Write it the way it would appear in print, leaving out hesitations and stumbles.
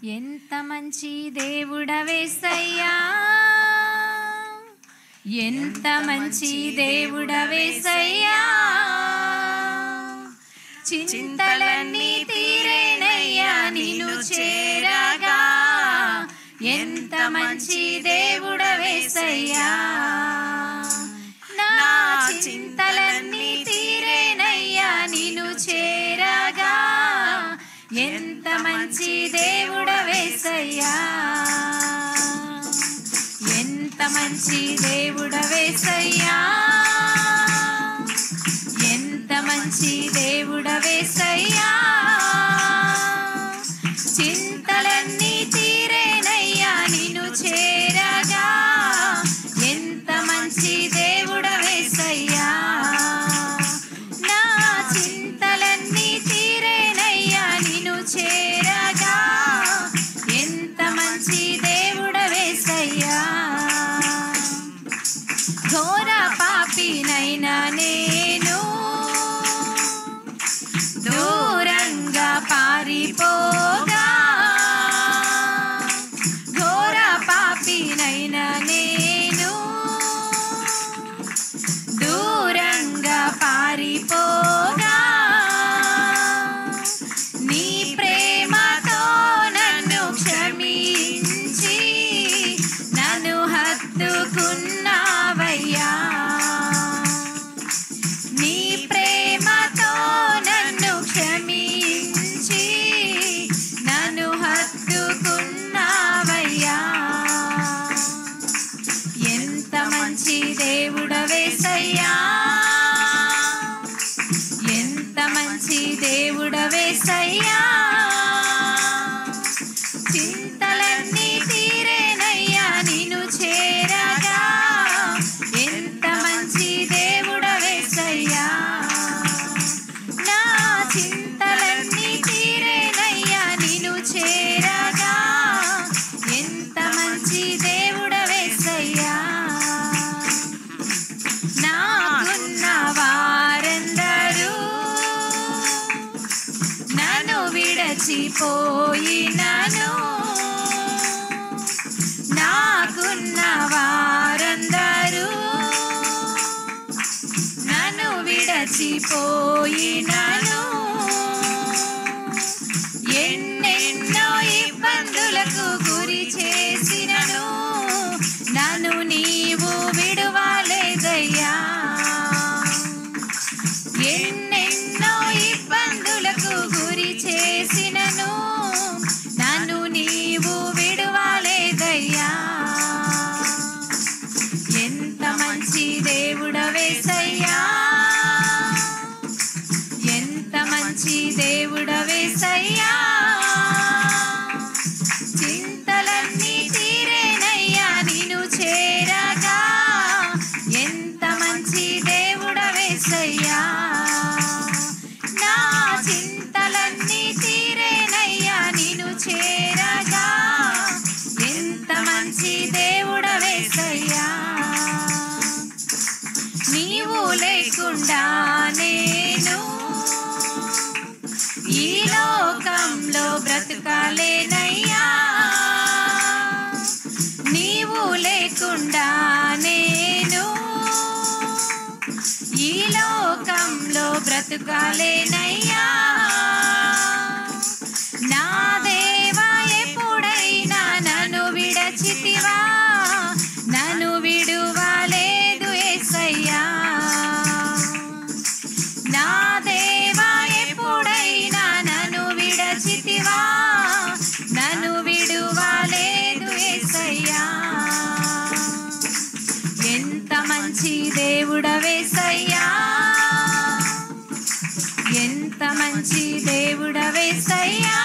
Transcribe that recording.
ఎంత మంచి దేవుడవేసయ్యా, ఎంత మంచి దేవుడవేసయ్యా, చింతలన్నీ తీరేనయ్యా నిన్ను చేరగా. ఎంత మంచి దేవుడవేసయ్యా, నా చింతలన్నీ తీరేనయ్యా నిన్ను చేరగా. ఎంత మంచి దేవుడవేసయ్యా, ఎంత మంచి దేవుడవేసయ్యా, ఎంత మంచి దేవుడవేసయ్యా, చింతలన్నీ తీరేనయ్యా నిన్ను చేరగా. ఎంత మంచి దేవుడవేసయ్యా, నా చింతలన్నీ తీరేనయ్యా నిన్ను చేరగా. ఎంత మంచి దేవుడవేసయ్యా, ఘోర పాపినైనా నేను దూరంగా పారిపోగా, ఘోర పాపినైనా నేను దూరంగా పారిపోగా. నీ ప్రేమతో నన్ను క్షమించి నన్ను హత్తుకున్నావయ్యా. నీ ప్రేమతో నన్ను క్షమించి నన్ను హత్తుకున్నావయ్యా. ఎంత మంచి దేవుడవేసయ్యా, ఎంత మంచి దేవుడవేసయ్యా, చింతలన్నీ తీరేనయ్యా నిన్ను చేరగా. ఎంత మంచి దేవుడవేసయ్యా, నా చింతలన్నీ తీరేనయ్యా నిన్ను చేరగా. ఎంత మంచి దేవుడవేసయ్యా, నాకున్న వారందరూ నన్ను విడచిపోయినను, నాకున్న వారందరూ నన్ను విడచిపోయినను. ఎన్నెన్నో ఇబ్బందులకు గురి చేసినను నన్ను నీవు విడువలేదయ్యా. ఎన్నెన్నో ఇబ్బందులకు గురి చేసినను నన్ను నీవు విడువలేదయ్యా. ఎంత మంచి దేవుడవేసయ్యా, ఎంత మంచి దేవుడవేసయ్యా, చింతలన్నీ తీరేనయ్యా నిన్ను చేరగా. ఎంత మంచి దేవుడవేసయ్యా, నా చింతలన్నీ తీరేనయ్యా నిన్ను చేరగా. ఎంత మంచి దేవుడవేసయ్యా, నీవు లేకుండా నేను ఈ లోకంలో బ్రతకాలేనయ్యా. నీవు లేకుండా నేను ఈ లోకంలో బ్రతకాలేనయ్యా. నా దేవా ఎప్పుడైనా నన్ను విడచితివా, నన్ను విడువలేదు యేసయ్యా. నా దేవా ఎప్పుడైనా నన్ను విడచితివా, నన్ను విడువలేదు యేసయ్యా. ఎంత మంచి దేవుడవేసయ్యా, ఎంత మంచి దేవుడవేసయ్యా,